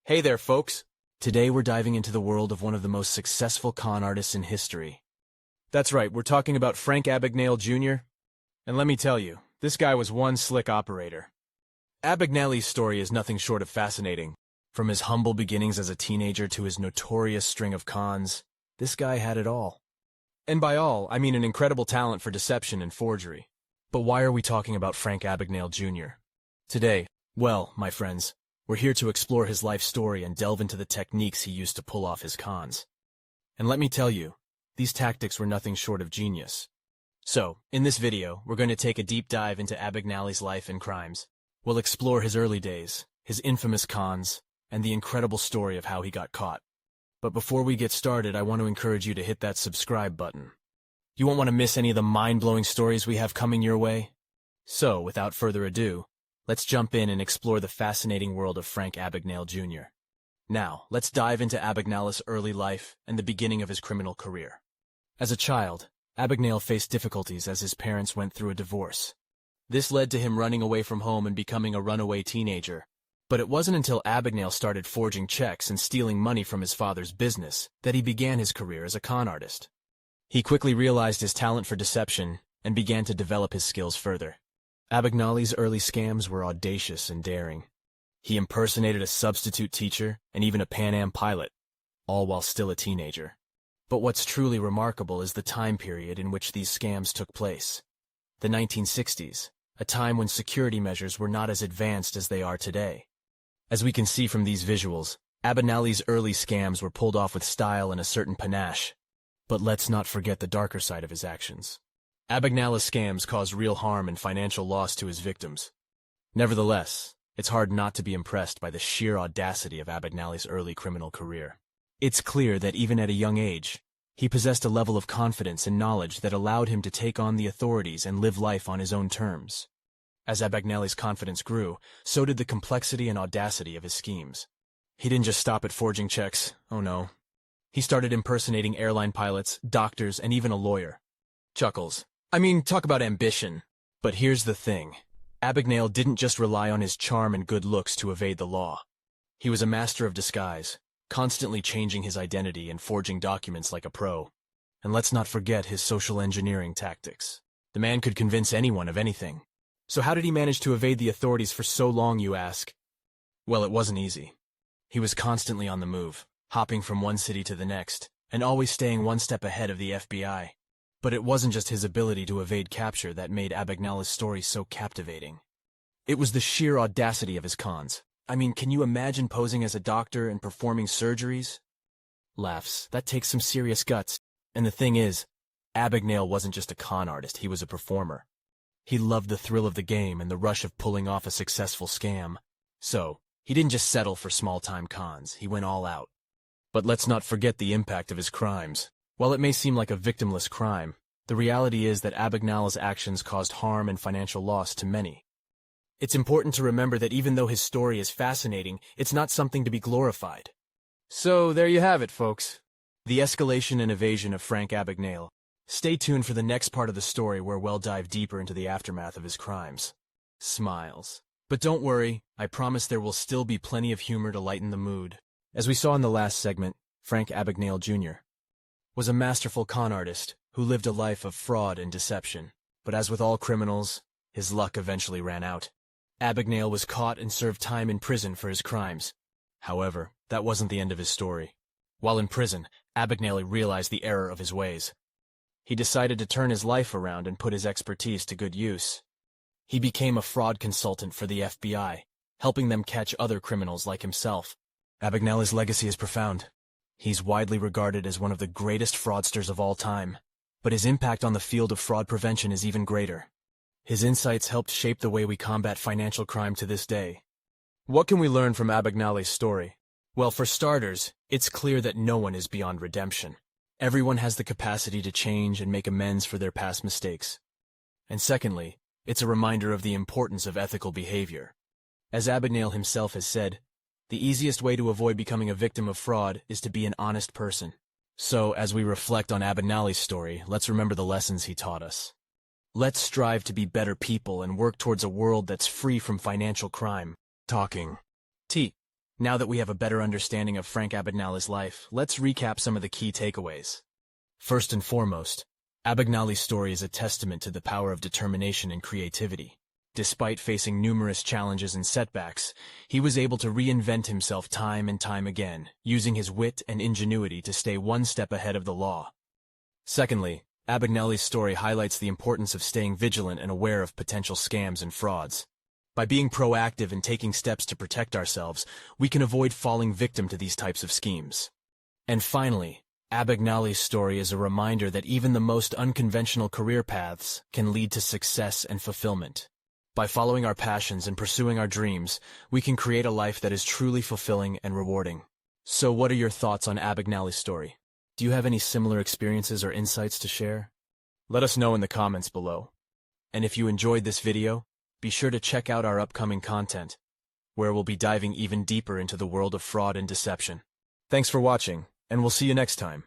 Hey there, folks! Today we're diving into the world of one of the most successful con artists in history. That's right, we're talking about Frank Abagnale Jr. And let me tell you, this guy was one slick operator. Abagnale's story is nothing short of fascinating. From his humble beginnings as a teenager to his notorious string of cons, this guy had it all. And by all, I mean an incredible talent for deception and forgery. But why are we talking about Frank Abagnale Jr. today? Well, my friends, we're here to explore his life story and delve into the techniques he used to pull off his cons. And let me tell you, these tactics were nothing short of genius. So, in this video, we're going to take a deep dive into Abagnale's life and crimes. We'll explore his early days, his infamous cons, and the incredible story of how he got caught. But before we get started, I want to encourage you to hit that subscribe button. You won't want to miss any of the mind-blowing stories we have coming your way. So, without further ado, let's jump in and explore the fascinating world of Frank Abagnale Jr. Now, let's dive into Abagnale's early life and the beginning of his criminal career. As a child, Abagnale faced difficulties as his parents went through a divorce. This led to him running away from home and becoming a runaway teenager. But it wasn't until Abagnale started forging checks and stealing money from his father's business that he began his career as a con artist. He quickly realized his talent for deception and began to develop his skills further. Abagnale's early scams were audacious and daring. He impersonated a substitute teacher and even a Pan Am pilot, all while still a teenager. But what's truly remarkable is the time period in which these scams took place. The 1960s, a time when security measures were not as advanced as they are today. As we can see from these visuals, Abagnale's early scams were pulled off with style and a certain panache. But let's not forget the darker side of his actions. Abagnale's scams caused real harm and financial loss to his victims. Nevertheless, it's hard not to be impressed by the sheer audacity of Abagnale's early criminal career. It's clear that even at a young age, he possessed a level of confidence and knowledge that allowed him to take on the authorities and live life on his own terms. As Abagnale's confidence grew, so did the complexity and audacity of his schemes. He didn't just stop at forging checks, oh no. He started impersonating airline pilots, doctors, and even a lawyer. Chuckles. I mean, talk about ambition. But here's the thing. Abagnale didn't just rely on his charm and good looks to evade the law. He was a master of disguise, constantly changing his identity and forging documents like a pro. And let's not forget his social engineering tactics. The man could convince anyone of anything. So how did he manage to evade the authorities for so long, you ask? Well, it wasn't easy. He was constantly on the move, hopping from one city to the next, and always staying one step ahead of the FBI. But it wasn't just his ability to evade capture that made Abagnale's story so captivating. It was the sheer audacity of his cons. I mean, can you imagine posing as a doctor and performing surgeries? Laughs. That takes some serious guts. And the thing is, Abagnale wasn't just a con artist, he was a performer. He loved the thrill of the game and the rush of pulling off a successful scam. So, he didn't just settle for small-time cons, he went all out. But let's not forget the impact of his crimes. While it may seem like a victimless crime, the reality is that Abagnale's actions caused harm and financial loss to many. It's important to remember that even though his story is fascinating, it's not something to be glorified. So there you have it, folks. The escalation and evasion of Frank Abagnale. Stay tuned for the next part of the story where we'll dive deeper into the aftermath of his crimes. Smiles. But don't worry, I promise there will still be plenty of humor to lighten the mood. As we saw in the last segment, Frank Abagnale Jr. was a masterful con artist who lived a life of fraud and deception. But as with all criminals, his luck eventually ran out. Abagnale was caught and served time in prison for his crimes. However, that wasn't the end of his story. While in prison, Abagnale realized the error of his ways. He decided to turn his life around and put his expertise to good use. He became a fraud consultant for the FBI, helping them catch other criminals like himself. Abagnale's legacy is profound. He's widely regarded as one of the greatest fraudsters of all time, but his impact on the field of fraud prevention is even greater. His insights helped shape the way we combat financial crime to this day. What can we learn from Abagnale's story? Well, for starters, it's clear that no one is beyond redemption. Everyone has the capacity to change and make amends for their past mistakes. And secondly, it's a reminder of the importance of ethical behavior. As Abagnale himself has said, the easiest way to avoid becoming a victim of fraud is to be an honest person. So, as we reflect on Abagnale's story, let's remember the lessons he taught us. Let's strive to be better people and work towards a world that's free from financial crime. Talking. T. Now that we have a better understanding of Frank Abagnale's life, let's recap some of the key takeaways. First and foremost, Abagnale's story is a testament to the power of determination and creativity. Despite facing numerous challenges and setbacks, he was able to reinvent himself time and time again, using his wit and ingenuity to stay one step ahead of the law. Secondly, Abagnale's story highlights the importance of staying vigilant and aware of potential scams and frauds. By being proactive and taking steps to protect ourselves, we can avoid falling victim to these types of schemes. And finally, Abagnale's story is a reminder that even the most unconventional career paths can lead to success and fulfillment. By following our passions and pursuing our dreams, we can create a life that is truly fulfilling and rewarding. So what are your thoughts on Abagnale's story? Do you have any similar experiences or insights to share? Let us know in the comments below. And if you enjoyed this video, be sure to check out our upcoming content, where we'll be diving even deeper into the world of fraud and deception. Thanks for watching, and we'll see you next time.